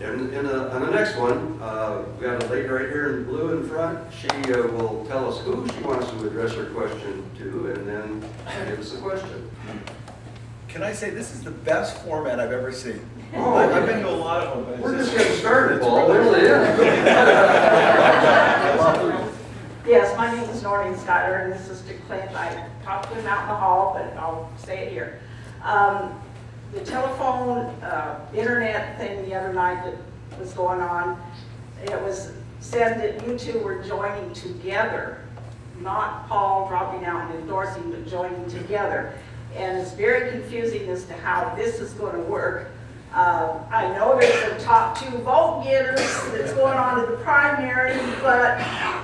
And on the next one, we got a lady right here in blue in front. She will tell us who she wants to address her question to, and then give us a question. Can I say this is the best format I've ever seen? Oh, I've been to a lot of them. We're just getting started, Paul. It really is. Yes, my name is Noreen Schuyler, and this is to Clint. I talked to him out in the hall, but I'll say it here. The telephone, internet thing the other night that was going on, it was said that you two were joining together, not Paul dropping out and endorsing, but joining together. And it's very confusing as to how this is going to work. I know there's the top 2 vote getters that's going on to the primary, but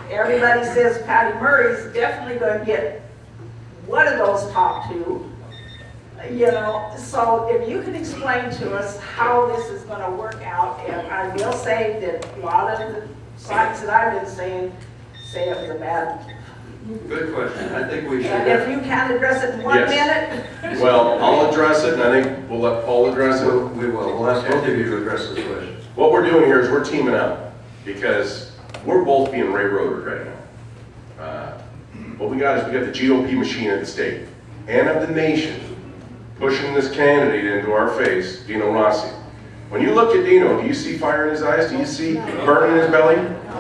everybody says Patty Murray's definitely going to get one of those top 2. You know, so if you can explain to us how this is going to work out, and I will say that a lot of the sites that I've been saying say it was a bad. Good question. I think we should. And if you can address it in 1 minute. Well, I'll address it, and I think we'll let Paul address it. We will. We'll ask both of you to address this question. What we're doing here is we're teaming up because we're both being railroaded right now. What we got is we got the GOP machine at the state and of the nation pushing this candidate into our face, Dino Rossi. When you look at Dino, do you see fire in his eyes? Do you see burn in his belly?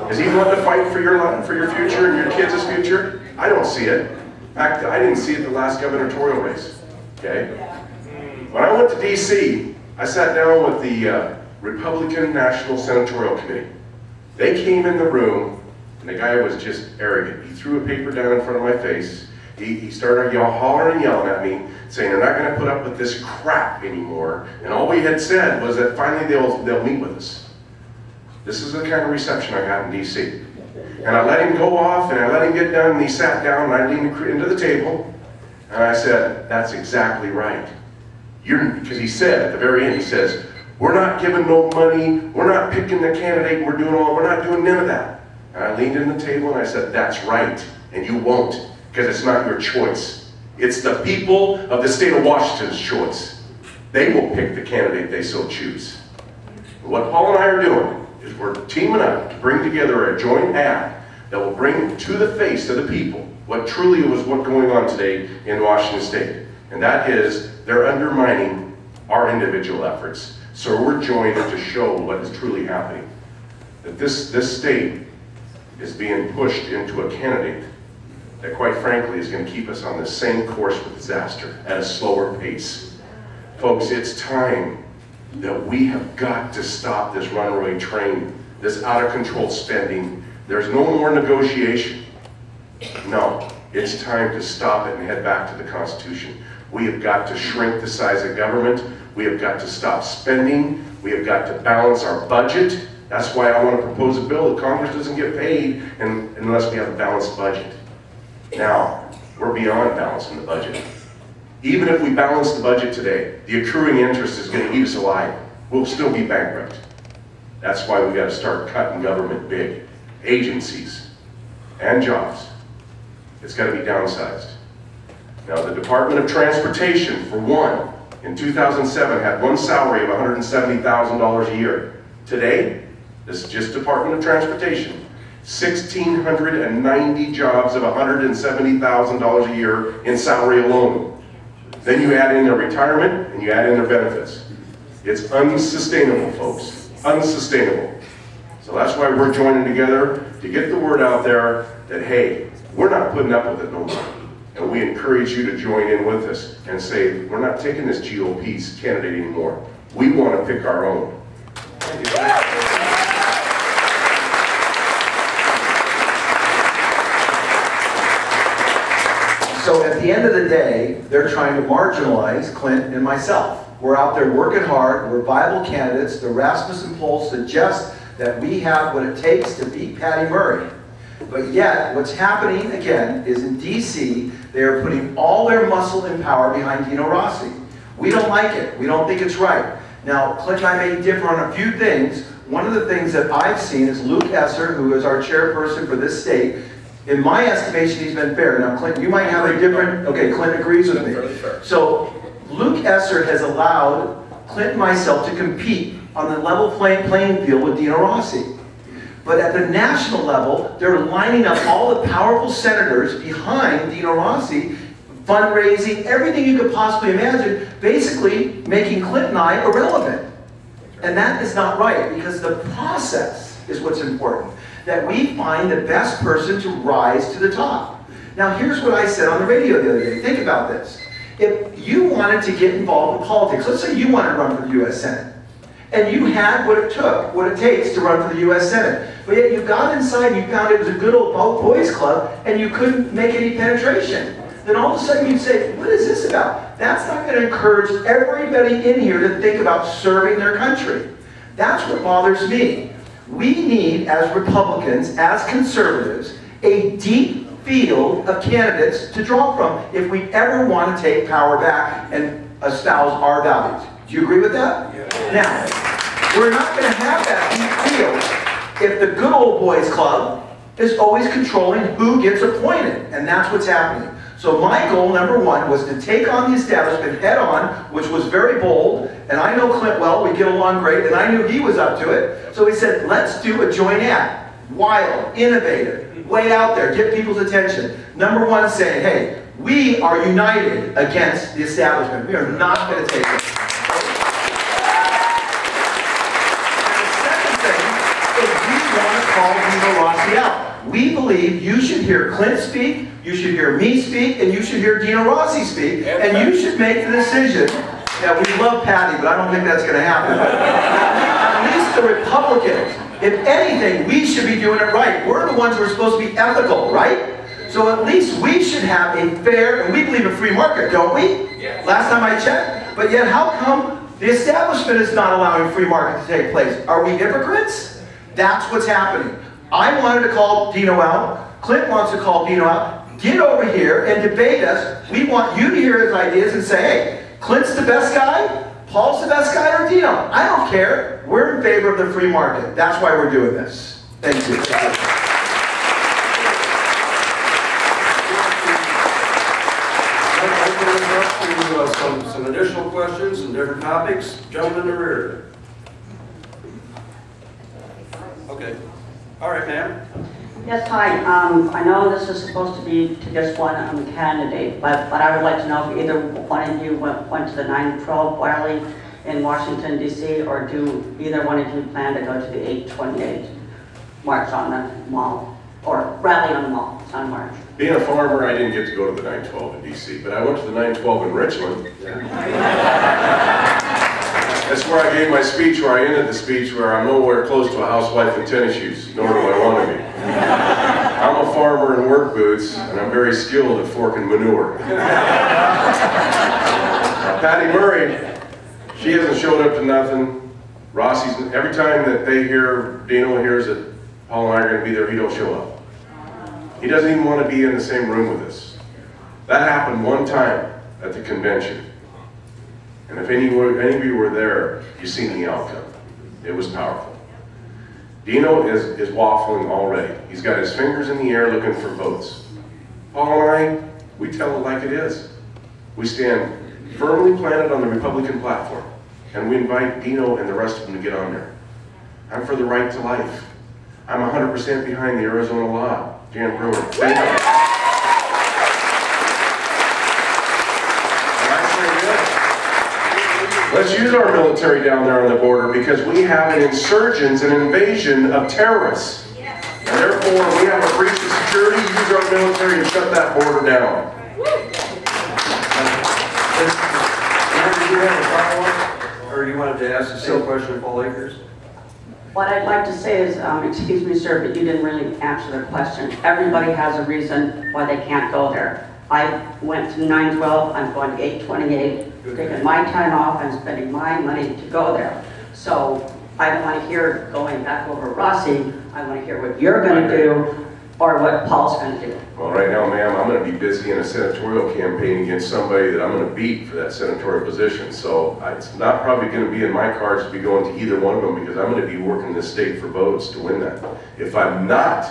Is he wanting to fight for your life, for your future and your kids' future? I don't see it. In fact, I didn't see it the last gubernatorial race. Okay? When I went to DC, I sat down with the Republican National Senatorial Committee. They came in the room, and the guy was just arrogant. He threw a paper down in front of my face. He started hollering and yelling at me, saying they're not going to put up with this crap anymore. And all we had said was that finally they'll meet with us. This is the kind of reception I got in DC. And I let him go off, and I let him get done, and he sat down, and I leaned into the table, and I said, that's exactly right. Because he said at the very end, he says, we're not giving no money, we're not picking the candidate, we're not doing none of that. And I leaned in the table, and I said, that's right, and you won't. Because it's not your choice. It's the people of the state of Washington's choice. They will pick the candidate they so choose. And what Paul and I are doing is we're teaming up to bring together a joint ad that will bring to the face of the people what truly was what's going on today in Washington State. And that is they're undermining our individual efforts. So we're joined to show what is truly happening. That this state is being pushed into a candidate that quite frankly is going to keep us on the same course with disaster at a slower pace. Folks, it's time that we have got to stop this runaway train, this out of control spending. There's no more negotiation. No, it's time to stop it and head back to the Constitution. We have got to shrink the size of government. We have got to stop spending. We have got to balance our budget. That's why I want to propose a bill that Congress doesn't get paid unless we have a balanced budget. Now, we're beyond balancing the budget. Even if we balance the budget today, the accruing interest is going to eat us alive. We'll still be bankrupt. That's why we got to start cutting government big. Agencies and jobs. It's got to be downsized. Now, the Department of Transportation, for one, in 2007 had one salary of $170,000 a year. Today, this is just Department of Transportation. 1,690 jobs of $170,000 a year in salary alone. Then you add in their retirement and you add in their benefits. It's unsustainable, folks. Unsustainable. So that's why we're joining together to get the word out there that, hey, we're not putting up with it no more. And we encourage you to join in with us and say, we're not taking this GOP's candidate anymore. We want to pick our own. So at the end of the day, they're trying to marginalize Clint and myself. We're out there working hard, we're viable candidates. The Rasmussen polls suggest that we have what it takes to beat Patty Murray. But yet, what's happening again is in DC, they are putting all their muscle and power behind Dino Rossi. We don't like it, we don't think it's right. Now, Clint and I may differ on a few things. One of the things that I've seen is Luke Esser, who is our chairperson for this state. In my estimation, he's been fair. Now, Clint, you might have a different, okay, Clint agrees with me. So, Luke Esser has allowed Clint and myself to compete on the level playing field with Dino Rossi. But at the national level, they're lining up all the powerful senators behind Dino Rossi, fundraising, everything you could possibly imagine, basically making Clint and I irrelevant. And that is not right, because the process is what's important. That we find the best person to rise to the top. Now here's what I said on the radio the other day. Think about this. If you wanted to get involved in politics, let's say you wanted to run for the U.S. Senate, and you had what it takes to run for the U.S. Senate, but yet you got inside and you found it was a good old boys club, and you couldn't make any penetration. Then all of a sudden you'd say, what is this about? That's not going to encourage everybody in here to think about serving their country. That's what bothers me. We need, as Republicans, as conservatives, a deep field of candidates to draw from if we ever want to take power back and espouse our values. Do you agree with that? Yeah. Now, we're not going to have that deep field if the good old boys club is always controlling who gets appointed, and that's what's happening. So my goal, number one, was to take on the establishment head on, which was very bold, and I know Clint well, we get along great, and I knew he was up to it. So he said, let's do a joint act. Wild, innovative, way out there, get people's attention. Number one, saying, hey, we are united against the establishment. We are not going to take it. And the second thing is we want to call Dino Rossi out. We believe you should hear Clint speak, you should hear me speak, and you should hear Dino Rossi speak, and you should make the decision. Now, we love Patty, but I don't think that's going to happen. At least the Republicans, if anything, we should be doing it right. We're the ones who are supposed to be ethical, right? So at least we should have a fair, and we believe in free market, don't we? Yes. Last time I checked. But yet, how come the establishment is not allowing free market to take place? Are we hypocrites? That's what's happening. I wanted to call Dino out. Clint wants to call Dino out. Get over here and debate us. We want you to hear his ideas and say, hey, Clint's the best guy, Paul's the best guy, or Dino. I don't care. We're in favor of the free market. That's why we're doing this. Thank you. Let's open this up to some additional questions and different topics. Gentlemen in the rear. Okay. All right, ma'am. Yes, hi. I know this is supposed to be to just one candidate, but I would like to know if either one of you went to the 9/12 rally in Washington, D.C., or do either one of you plan to go to the 8/28 march on the mall, or rally on the mall, it's on March? Being a farmer, I didn't get to go to the 9/12 in D.C., but I went to the 9/12 in Richmond. That's where I gave my speech, where I ended the speech, where I'm nowhere close to a housewife in tennis shoes, nor do I want to be. I'm a farmer in work boots, and I'm very skilled at forking manure. Patty Murray, she hasn't showed up to nothing. Rossi's, every time that they hear, Dino hears that Paul and I are going to be there, he don't show up. He doesn't even want to be in the same room with us. That happened one time at the convention. And if any of you were there, you've seen the outcome. It was powerful. Dino is waffling already. He's got his fingers in the air looking for votes. Paul and I, we tell it like it is. We stand firmly planted on the Republican platform, and we invite Dino and the rest of them to get on there. I'm for the right to life. I'm 100% behind the Arizona law. Jan Brewer. Let's use our military down there on the border, because we have an insurgents, an invasion of terrorists. Yes. And therefore, we have a breach of security. Use our military and shut that border down. Did you have a follow-up? Or you wanted to ask the same question of Paul Akers? What I'd like to say is, excuse me, sir, but you didn't really answer the question. Everybody has a reason why they can't go there. I went to 9/12, I'm going to 8/28, taking my time off and spending my money to go there. So I don't want to hear going back over Rossi. I want to hear what you're going to do or what Paul's going to do. Well, right now, ma'am, I'm going to be busy in a senatorial campaign against somebody that I'm going to beat for that senatorial position. So it's not probably going to be in my cards to be going to either one of them, because I'm going to be working this state for votes to win that. If I'm not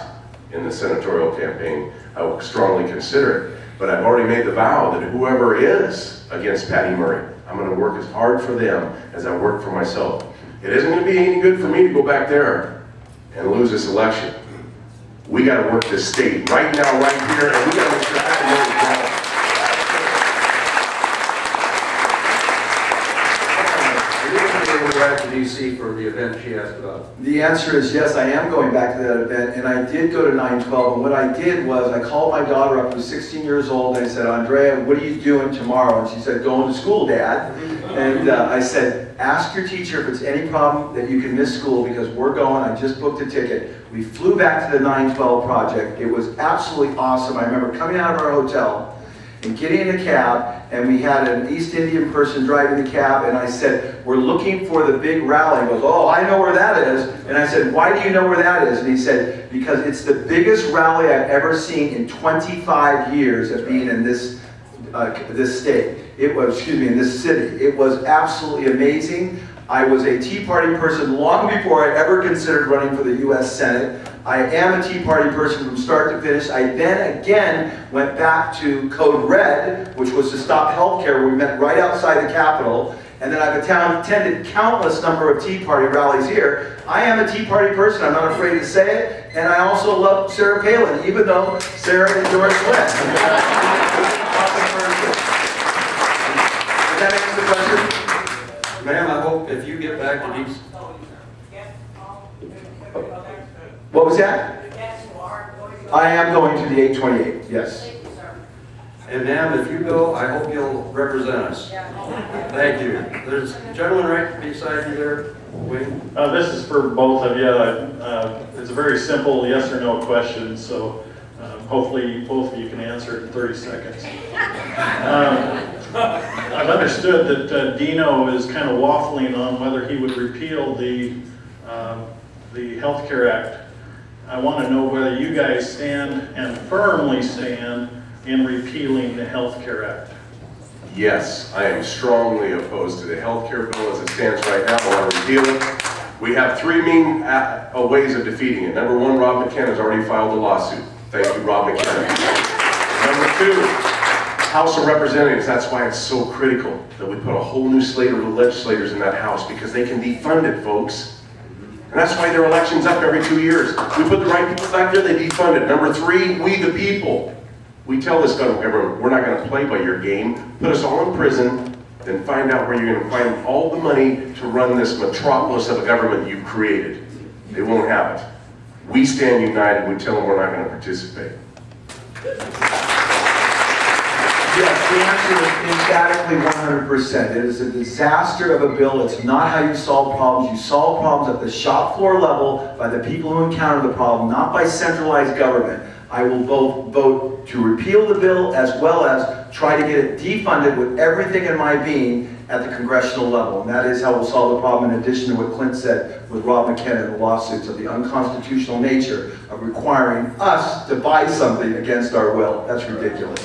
in the senatorial campaign, I will strongly consider it. But I've already made the vow that whoever is against Patty Murray, I'm going to work as hard for them as I work for myself. It isn't going to be any good for me to go back there and lose this election. We got to work this state right now, right here, and we got to make sure that money is gone. Go back to DC for the event she asked about. The answer is yes, I am going back to that event, and I did go to 9/12, and what I did was I called my daughter up, who was 16 years old, and I said, Andrea, what are you doing tomorrow? And she said, going to school, Dad. And I said, ask your teacher if it's any problem that you can miss school, because we're going, I just booked a ticket. We flew back to the 9/12 project. It was absolutely awesome. I remember coming out of our hotel and getting in a cab, and we had an East Indian person driving the cab, and I said, we're looking for the big rally. He goes, oh, I know where that is. And I said, why do you know where that is? And he said, because it's the biggest rally I've ever seen in 25 years of being in this state. It was, in this city. It was absolutely amazing. I was a Tea Party person long before I ever considered running for the U.S. Senate. I am a Tea Party person from start to finish. I then again went back to Code Red, which was to stop healthcare. We met right outside the Capitol. And then I've attended countless number of Tea Party rallies here. I am a Tea Party person. I'm not afraid to say it. And I also love Sarah Palin, even though Sarah endorsed Clint. Awesome person. Does that answer the question? Ma'am, I hope if you get back to DC. What was that? I am going to the 828, yes. And ma'am, if you go, I hope you'll represent us. Thank you. There's a gentleman right beside you there, Wayne. This is for both of you. It's a very simple yes or no question, so hopefully both of you can answer it in 30 seconds. I've understood that Dino is kind of waffling on whether he would repeal the Health Care Act. I want to know whether you guys stand and firmly stand in repealing the Health Care Act. Yes, I am strongly opposed to the health care bill as it stands right now. I want to repeal it. We have three main ways of defeating it. Number one, Rob McKenna has already filed a lawsuit. Thank you, Rob McKenna. Number two, House of Representatives. That's why it's so critical that we put a whole new slate of legislators in that House, because they can defund it, folks. And that's why their election's up every 2 years. We put the right people back there, they defund it. Number three, we the people. We tell this government, we're not going to play by your game. Put us all in prison, then find out where you're going to find all the money to run this metropolis of a government you've created. They won't have it. We stand united. We tell them we're not going to participate. Yes, the answer is emphatically 100%. It is a disaster of a bill. It's not how you solve problems. You solve problems at the shop floor level by the people who encounter the problem, not by centralized government. I will both vote to repeal the bill as well as try to get it defunded with everything in my being at the congressional level. And that is how we'll solve the problem, in addition to what Clint said with Rob McKenna and the lawsuits of the unconstitutional nature of requiring us to buy something against our will. That's ridiculous.